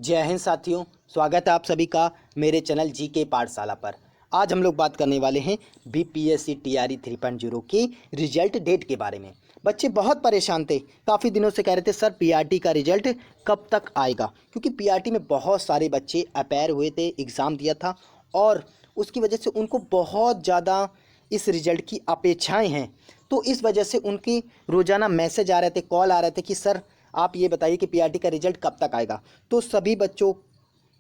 जय हिंद साथियों, स्वागत है आप सभी का मेरे चैनल जी के पाठशाला पर। आज हम लोग बात करने वाले हैं बीपीएससी टीआरई 3.0 की रिजल्ट डेट के बारे में। बच्चे बहुत परेशान थे, काफ़ी दिनों से कह रहे थे सर पीआरटी का रिजल्ट कब तक आएगा, क्योंकि पीआरटी में बहुत सारे बच्चे अपेयर हुए थे, एग्ज़ाम दिया था और उसकी वजह से उनको बहुत ज़्यादा इस रिज़ल्ट की अपेक्षाएँ हैं। तो इस वजह से उनकी रोज़ाना मैसेज आ रहे थे, कॉल आ रहे थे कि सर आप ये बताइए कि पीआरटी का रिजल्ट कब तक आएगा। तो सभी बच्चों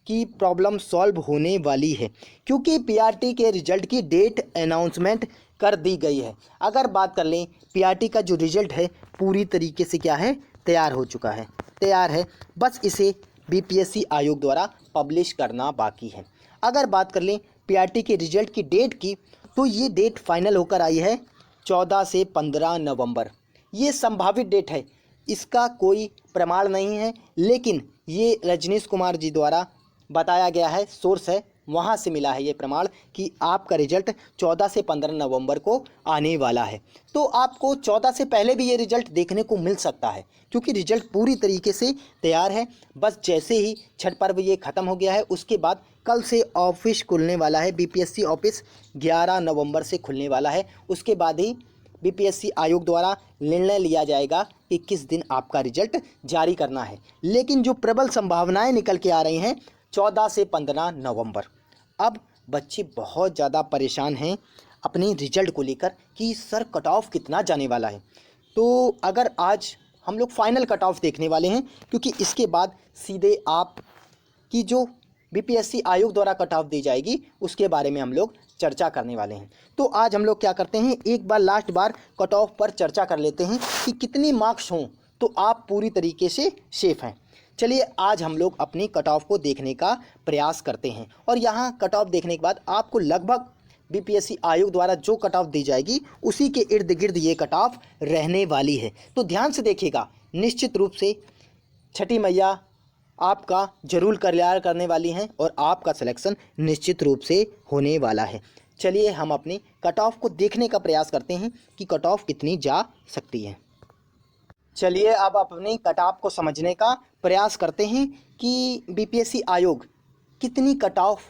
की प्रॉब्लम सॉल्व होने वाली है, क्योंकि पीआरटी के रिजल्ट की डेट अनाउंसमेंट कर दी गई है। अगर बात कर लें, पीआरटी का जो रिजल्ट है पूरी तरीके से क्या है, तैयार हो चुका है, तैयार है, बस इसे बीपीएससी आयोग द्वारा पब्लिश करना बाकी है। अगर बात कर लें पीआरटी के रिजल्ट की डेट की, तो ये डेट फाइनल होकर आई है 14 से 15 नवंबर। ये संभावित डेट है, इसका कोई प्रमाण नहीं है, लेकिन ये रजनीश कुमार जी द्वारा बताया गया है, सोर्स है वहाँ से मिला है ये प्रमाण कि आपका रिजल्ट 14 से 15 नवंबर को आने वाला है। तो आपको 14 से पहले भी ये रिजल्ट देखने को मिल सकता है, क्योंकि रिजल्ट पूरी तरीके से तैयार है। बस जैसे ही छठ पर्व ये ख़त्म हो गया है, उसके बाद कल से ऑफिस खुलने वाला है, बीपीएससी ऑफिस 11 नवंबर से खुलने वाला है। उसके बाद ही बीपीएससी आयोग द्वारा निर्णय लिया जाएगा कि किस दिन आपका रिजल्ट जारी करना है। लेकिन जो प्रबल संभावनाएं निकल के आ रही हैं 14 से 15 नवंबर। अब बच्चे बहुत ज़्यादा परेशान हैं अपने रिजल्ट को लेकर कि सर कट ऑफ कितना जाने वाला है। तो अगर आज हम लोग फाइनल कट ऑफ देखने वाले हैं, क्योंकि इसके बाद सीधे आप की जो बीपीएससी आयोग द्वारा कट ऑफ दी जाएगी उसके बारे में हम लोग चर्चा करने वाले हैं। तो आज हम लोग क्या करते हैं, एक बार लास्ट बार कट ऑफ पर चर्चा कर लेते हैं कि कितनी मार्क्स हों तो आप पूरी तरीके से सेफ हैं। चलिए आज हम लोग अपनी कट ऑफ को देखने का प्रयास करते हैं, और यहाँ कट ऑफ देखने के बाद आपको लगभग बीपीएससी आयोग द्वारा जो कट ऑफ दी जाएगी उसी के इर्द गिर्द ये कट ऑफ रहने वाली है। तो ध्यान से देखिएगा, निश्चित रूप से छठी मैया आपका जरूर कल्याण करने वाली हैं और आपका सिलेक्शन निश्चित रूप से होने वाला है। चलिए हम अपनी कट ऑफ को देखने का प्रयास करते हैं कि कट ऑफ कितनी जा सकती है। चलिए अब अपनी कट ऑफ को समझने का प्रयास करते हैं कि बीपीएससी आयोग कितनी कट ऑफ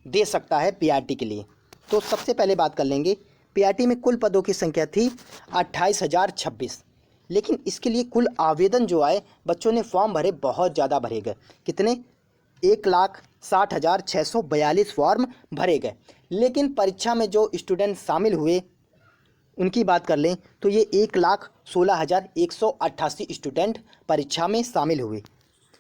दे सकता है पीआरटी के लिए। तो सबसे पहले बात कर लेंगे, पीआरटी में कुल पदों की संख्या थी 28,026, लेकिन इसके लिए कुल आवेदन जो आए, बच्चों ने फॉर्म भरे, बहुत ज़्यादा भरे गए। कितने? 1,60,642 फॉर्म भरे गए। लेकिन परीक्षा में जो स्टूडेंट शामिल हुए उनकी बात कर लें तो ये 1,16,188 स्टूडेंट परीक्षा में शामिल हुए।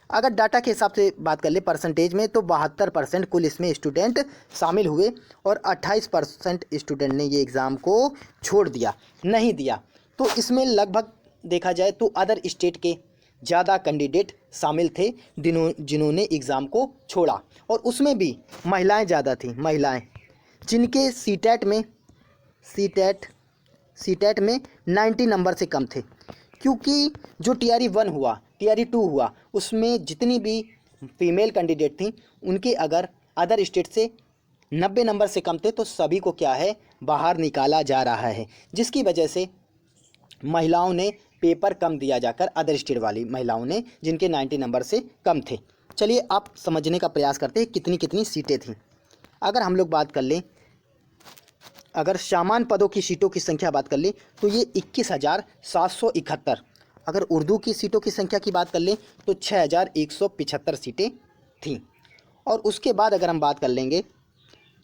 अगर डाटा के हिसाब से बात कर ले परसेंटेज में, तो 72% कुल इसमें स्टूडेंट शामिल हुए और 28% स्टूडेंट ने ये एग्ज़ाम को छोड़ दिया, नहीं दिया। तो इसमें लगभग देखा जाए तो अदर स्टेट के ज़्यादा कैंडिडेट शामिल थे जिन्होंने एग्ज़ाम को छोड़ा, और उसमें भी महिलाएं ज़्यादा थीं। महिलाएं जिनके सीटेट में 90 नंबर से कम थे, क्योंकि जो टीआरई 1 हुआ, टीआरई 2 हुआ, उसमें जितनी भी फीमेल कैंडिडेट थीं उनके अगर अदर स्टेट से 90 नंबर से कम थे तो सभी को क्या है, बाहर निकाला जा रहा है, जिसकी वजह से महिलाओं ने पेपर कम दिया जाकर, अदर स्टेट वाली महिलाओं ने जिनके 90 नंबर से कम थे। चलिए आप समझने का प्रयास करते हैं कितनी कितनी सीटें थीं। अगर हम लोग बात कर लें, अगर सामान्य पदों की सीटों की संख्या बात कर लें तो ये 21,771। अगर उर्दू की सीटों की संख्या की बात कर लें तो 6,175 सीटें थीं। और उसके बाद अगर हम बात कर लेंगे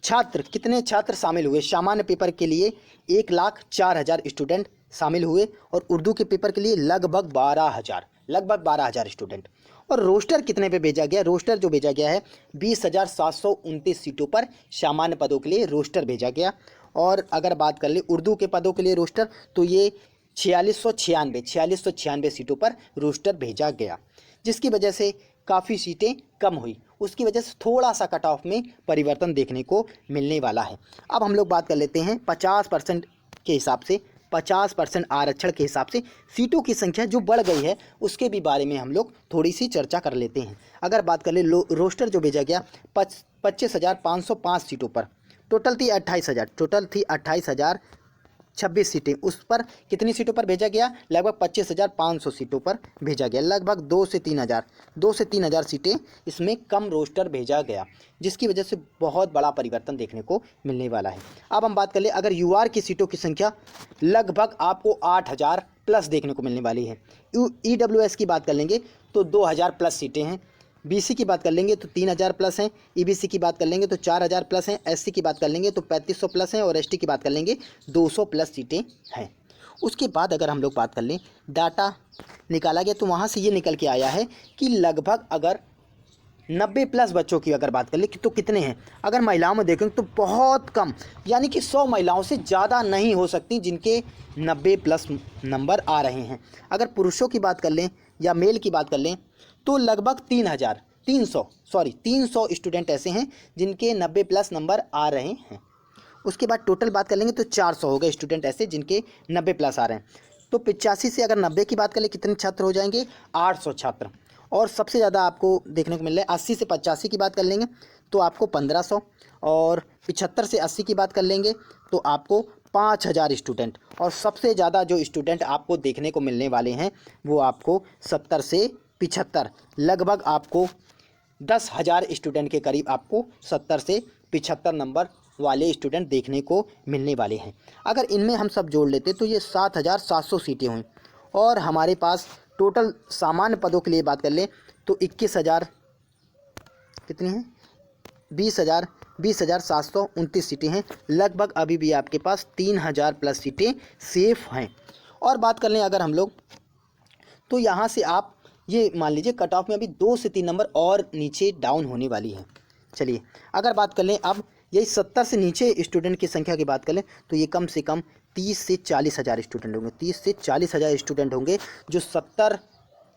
छात्र, कितने छात्र शामिल हुए सामान्य पेपर के लिए, 1,04,000 स्टूडेंट शामिल हुए, और उर्दू के पेपर के लिए लगभग 12,000 स्टूडेंट। और रोस्टर कितने पे भेजा गया? रोस्टर जो भेजा गया है 20,729 सीटों पर सामान्य पदों के लिए रोस्टर भेजा गया। और अगर बात कर ले उर्दू के पदों के लिए रोस्टर, तो ये 4696 सीटों पर रोस्टर भेजा गया, जिसकी वजह से काफ़ी सीटें कम हुई। उसकी वजह से थोड़ा सा कट ऑफ में परिवर्तन देखने को मिलने वाला है। अब हम लोग बात कर लेते हैं 50% के हिसाब से, 50% आरक्षण के हिसाब से सीटों की संख्या जो बढ़ गई है उसके भी बारे में हम लोग थोड़ी सी चर्चा कर लेते हैं। अगर बात कर ले रोस्टर जो भेजा गया 25,505 सीटों पर, टोटल थी 28,000, 26 सीटें, उस पर कितनी सीटों पर भेजा गया? लगभग 25,500 सीटों पर भेजा गया। लगभग 2 से 3 हज़ार सीटें इसमें कम रोस्टर भेजा गया, जिसकी वजह से बहुत बड़ा परिवर्तन देखने को मिलने वाला है। अब हम बात कर ले, अगर यूआर की सीटों की संख्या लगभग आपको 8,000 प्लस देखने को मिलने वाली है। ईडब्ल्यूएस की बात कर लेंगे तो 2,000 प्लस सीटें हैं। बीसी की बात कर लेंगे तो 3,000 प्लस हैं। ईबीसी की बात कर लेंगे तो 4,000 प्लस हैं। एससी की बात कर लेंगे तो 3,500 प्लस हैं। और एसटी की बात कर लेंगे 200 प्लस सीटें हैं। उसके बाद अगर हम लोग बात कर लें, डाटा निकाला गया तो वहाँ से ये निकल के आया है कि लगभग अगर 90 प्लस बच्चों की अगर बात कर ले तो कितने हैं? अगर महिलाओं में देखें तो बहुत कम, यानी कि 100 महिलाओं से ज़्यादा नहीं हो सकती जिनके 90 प्लस नंबर आ रहे हैं। अगर पुरुषों की बात कर लें या मेल की बात कर लें तो लगभग 300 स्टूडेंट ऐसे हैं जिनके 90 प्लस नंबर आ रहे हैं। उसके बाद टोटल बात कर लेंगे तो 400 हो गए स्टूडेंट ऐसे जिनके 90 प्लस आ रहे हैं। तो 85 से अगर 90 की बात कर ले कितने छात्र हो जाएंगे? 800 छात्र। और सबसे ज़्यादा आपको देखने को मिल रहा है 80 से 85 की बात कर लेंगे तो आपको 1500, और 75 से 80 की बात कर लेंगे तो आपको 5,000 स्टूडेंट। और सबसे ज़्यादा जो स्टूडेंट आपको देखने को मिलने वाले हैं वो आपको 70 से 75, लगभग आपको 10,000 स्टूडेंट के करीब आपको 70 से 75 नंबर वाले स्टूडेंट देखने को मिलने वाले हैं। अगर इनमें हम सब जोड़ लेते तो ये 7,700 सीटें हुई। और हमारे पास टोटल सामान्य पदों के लिए बात कर लें तो 21,000 कितनी हैं? 20,729 सीटें हैं। लगभग अभी भी आपके पास 3,000 प्लस सीटें सेफ हैं। और बात कर लें अगर हम लोग तो यहाँ से आप ये मान लीजिए कट ऑफ में अभी 2 से 3 नंबर और नीचे डाउन होने वाली है। चलिए अगर बात कर लें अब यही 70 से नीचे स्टूडेंट की संख्या की बात करें तो ये कम से कम 30 से 40 हज़ार स्टूडेंट होंगे। 30 से 40 हज़ार स्टूडेंट होंगे जो 70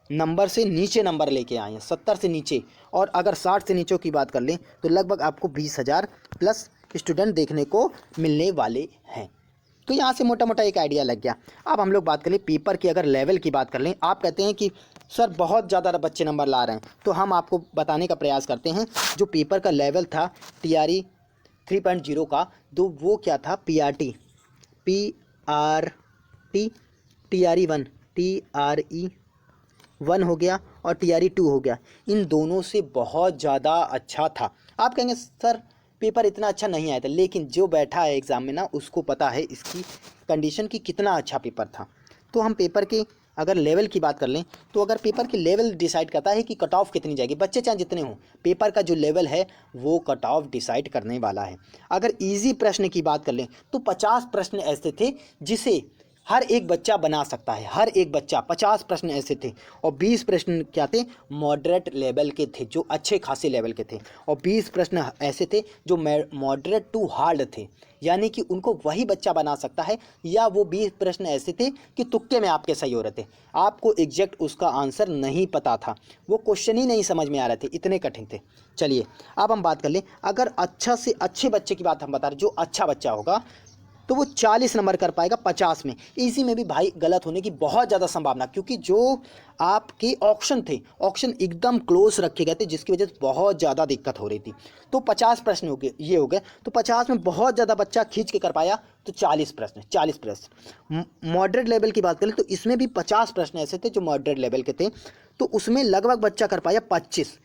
नंबर से नीचे नंबर लेके आए हैं, 70 से नीचे। और अगर 60 से नीचे की बात कर लें तो लगभग आपको 20,000 प्लस स्टूडेंट देखने को मिलने वाले हैं। तो यहाँ से मोटा मोटा एक आइडिया लग गया। अब हम लोग बात करें पेपर की, अगर लेवल की बात कर लें, आप कहते हैं कि सर बहुत ज़्यादा बच्चे नंबर ला रहे हैं, तो हम आपको बताने का प्रयास करते हैं जो पेपर का लेवल था टीआरई 3.0 का, तो वो क्या था? पीआरटी टीआरई 1 टीआरई 1 हो गया और टीआरई 2 हो गया। इन दोनों से बहुत ज़्यादा अच्छा था। आप कहेंगे सर पेपर इतना अच्छा नहीं आया था, लेकिन जो बैठा है एग्ज़ाम में ना उसको पता है इसकी कंडीशन की कितना अच्छा पेपर था। तो हम पेपर के अगर लेवल की बात कर लें तो अगर पेपर की लेवल डिसाइड करता है कि कट ऑफ कितनी जाएगी, बच्चे चाहे जितने हों, पेपर का जो लेवल है वो कट ऑफ डिसाइड करने वाला है। अगर इजी प्रश्न की बात कर लें तो 50 प्रश्न ऐसे थे जिसे हर एक बच्चा बना सकता है, हर एक बच्चा। 50 प्रश्न ऐसे थे और 20 प्रश्न क्या थे? मॉडरेट लेवल के थे, जो अच्छे खासे लेवल के थे। और 20 प्रश्न ऐसे थे जो मॉडरेट टू हार्ड थे, यानी कि उनको वही बच्चा बना सकता है। या वो 20 प्रश्न ऐसे थे कि तुक्के में आपके सही हो रहे थे, आपको एग्जैक्ट उसका आंसर नहीं पता था, वो क्वेश्चन ही नहीं समझ में आ रहे थे, इतने कठिन थे। चलिए अब हम बात कर लें, अगर अच्छा से अच्छे बच्चे की बात हम बता रहे, जो अच्छा बच्चा होगा तो वो 40 नंबर कर पाएगा 50 में। इसी में भी भाई गलत होने की बहुत ज़्यादा संभावना, क्योंकि जो आपके ऑप्शन थे, ऑप्शन एकदम क्लोज रखे गए थे, जिसकी वजह से बहुत ज़्यादा दिक्कत हो रही थी। तो 50 प्रश्न हो गए, ये हो गए। तो 50 में बहुत ज़्यादा बच्चा खींच के कर पाया तो 40 प्रश्न। मॉडरेट लेवल की बात करें तो इसमें भी 50 प्रश्न ऐसे थे जो मॉडरेट लेवल के थे, तो उसमें लगभग बच्चा कर पाया 25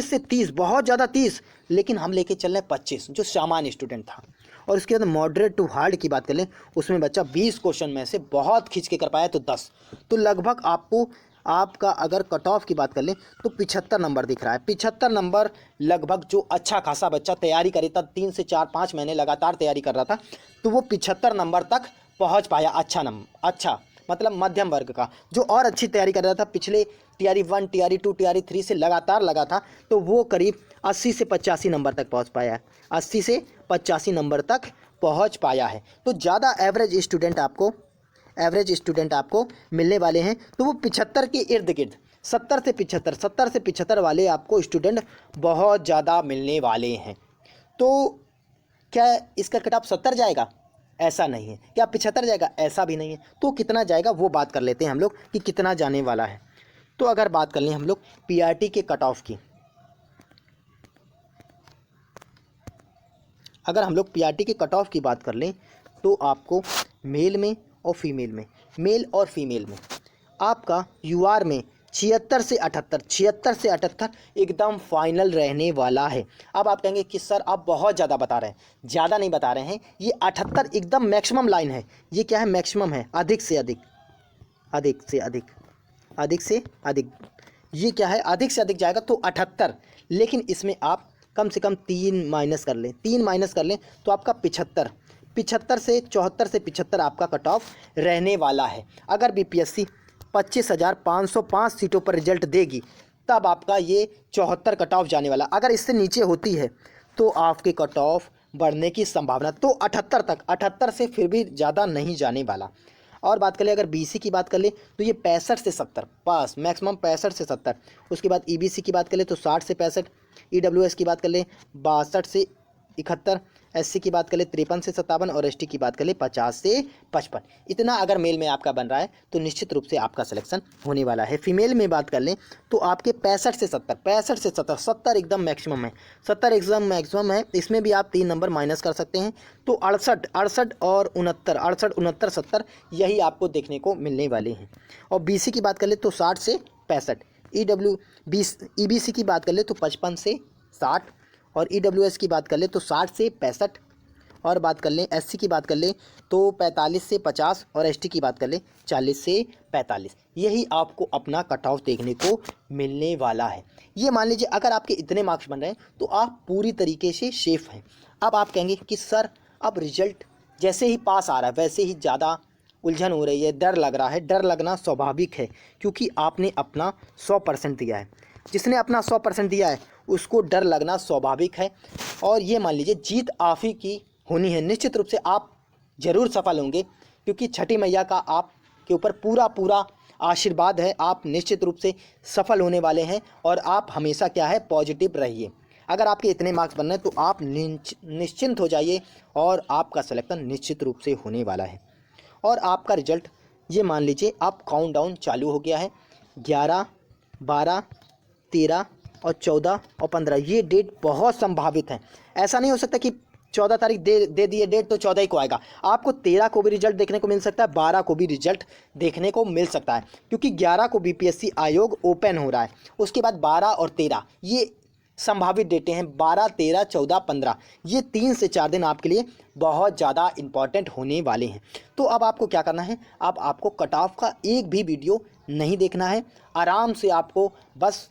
से 30, बहुत ज़्यादा 30, लेकिन हम लेके चल रहे 25 जो सामान्य स्टूडेंट था। और इसके बाद मॉडरेट टू हार्ड की बात कर लें, उसमें बच्चा 20 क्वेश्चन में से बहुत खींच के कर पाया तो 10। तो लगभग आपको आपका अगर कट ऑफ की बात कर लें तो 75 नंबर दिख रहा है। 75 नंबर लगभग जो अच्छा खासा बच्चा तैयारी करे था, 3 से 4-5 महीने लगातार तैयारी कर रहा था, तो वो 75 नंबर तक पहुँच पाया। अच्छा मतलब मध्यम वर्ग का, जो और अच्छी तैयारी कर रहा था, पिछले टीआरई 1 टीआरई 2 टीआरई 3 से लगातार लगा था, तो वो करीब 80 से 85 नंबर तक पहुंच पाया है। 80 से 85 नंबर तक पहुंच पाया है। तो ज़्यादा एवरेज स्टूडेंट आपको मिलने वाले हैं, तो वो 75 के इर्द गिर्द 70 से 75 वाले आपको स्टूडेंट बहुत ज़्यादा मिलने वाले हैं। तो क्या इसका कट ऑफ 70 जाएगा? ऐसा नहीं है। क्या 75 जाएगा? ऐसा भी नहीं है। तो कितना जाएगा वो बात कर लेते हैं हम लोग कि कितना जाने वाला है। तो अगर बात कर लें हम लोग पीआरटी के कट ऑफ की, अगर हम लोग पीआरटी के कट ऑफ की बात कर लें तो आपको मेल में और फीमेल में, मेल और फीमेल में आपका यूआर में 76 से 78 एकदम फाइनल रहने वाला है। अब आप कहेंगे कि सर आप बहुत ज़्यादा बता रहे हैं। ज़्यादा नहीं बता रहे हैं, ये 78 एकदम मैक्सिमम लाइन है। ये क्या है? मैक्सिमम है, अधिक से अधिक, अधिक से अधिक, अधिक से अधिक। ये क्या है? अधिक से अधिक जाएगा तो 78, लेकिन इसमें आप कम से कम 3 माइनस कर लें, 3 माइनस कर लें तो आपका 75, 75 से 74 से 75 आपका कट ऑफ रहने वाला है। अगर बीपीएससी 25,505 सीटों पर रिजल्ट देगी तब आपका ये 74 कट ऑफ जाने वाला। अगर इससे नीचे होती है तो आपके कट ऑफ बढ़ने की संभावना तो 78 तक, 78 से फिर भी ज़्यादा नहीं जाने वाला। और बात कर ले अगर बीसी की बात कर ले तो ये 65 से 70 पास, मैक्सिमम 65 से 70। उसके बाद ईबीसी की बात कर ले तो 60 से 65, ईडब्ल्यूएस की बात कर ले 62 से 71, एससी की बात कर ले 53 से 57 और एसटी की बात कर ले 50 से 55। इतना अगर मेल में आपका बन रहा है तो निश्चित रूप से आपका सिलेक्शन होने वाला है। फीमेल में बात कर लें तो आपके 65 से 70, 65 से 70, 70 एकदम मैक्सिमम है, 70 एकदम मैक्सिमम है। इसमें भी आप 3 नंबर माइनस कर सकते हैं तो 68, 68 और 69, 68, 69, 70 यही आपको देखने को मिलने वाले हैं। और बीसी की बात कर ले तो 60 से 65, ईबीसी की बात कर ले तो 55 से 60 और ईडब्ल्यूएस की बात कर ले तो 60 से 65 और बात कर लें एससी की बात कर ले तो 45 से 50 और एसटी की बात कर ले 40 से 45। यही आपको अपना कट ऑफ देखने को मिलने वाला है। ये मान लीजिए अगर आपके इतने मार्क्स बन रहे हैं तो आप पूरी तरीके से सेफ हैं। अब आप कहेंगे कि सर अब रिजल्ट जैसे ही पास आ रहा है वैसे ही ज़्यादा उलझन हो रही है, डर लग रहा है। डर लगना स्वाभाविक है क्योंकि आपने अपना 100% दिया है। जिसने अपना 100% दिया है उसको डर लगना स्वाभाविक है। और ये मान लीजिए जीत आप ही की होनी है। निश्चित रूप से आप ज़रूर सफल होंगे क्योंकि छठी मैया का आपके ऊपर पूरा पूरा आशीर्वाद है। आप निश्चित रूप से सफल होने वाले हैं और आप हमेशा क्या है पॉजिटिव रहिए। अगर आपके इतने मार्क्स बनने हैं तो आप निश्चिंत हो जाइए और आपका सिलेक्शन निश्चित रूप से होने वाला है। और आपका रिजल्ट ये मान लीजिए आप काउंटडाउन चालू हो गया है। 11, 12, 13 और 14 और 15 ये डेट बहुत संभावित हैं। ऐसा नहीं हो सकता कि 14 तारीख दे दिए डेट तो 14 ही को आएगा। आपको 13 को भी रिजल्ट देखने को मिल सकता है, 12 को भी रिजल्ट देखने को मिल सकता है क्योंकि 11 को बीपीएससी आयोग ओपन हो रहा है। उसके बाद 12 और 13 ये संभावित डेटें हैं। 12, 13, 14, 15 ये 3 से 4 दिन आपके लिए बहुत ज़्यादा इम्पॉर्टेंट होने वाले हैं। तो अब आपको क्या करना है? अब आपको कट ऑफ का एक भी वीडियो नहीं देखना है। आराम से आपको बस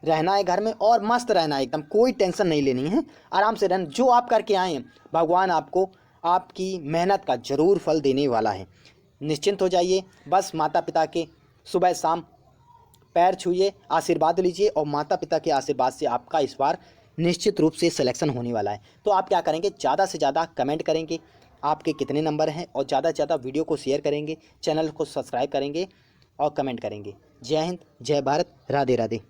रहना है घर में और मस्त रहना है, एकदम कोई टेंशन नहीं लेनी है। आराम से रहना, जो आप करके आए हैं भगवान आपको आपकी मेहनत का ज़रूर फल देने वाला है। निश्चिंत हो जाइए। बस माता पिता के सुबह शाम पैर छूइए, आशीर्वाद लीजिए और माता पिता के आशीर्वाद से आपका इस बार निश्चित रूप से सिलेक्शन होने वाला है। तो आप क्या करेंगे? ज़्यादा से ज़्यादा कमेंट करेंगे आपके कितने नंबर हैं और ज़्यादा से ज़्यादा वीडियो को शेयर करेंगे, चैनल को सब्सक्राइब करेंगे और कमेंट करेंगे। जय हिंद, जय भारत, राधे राधे।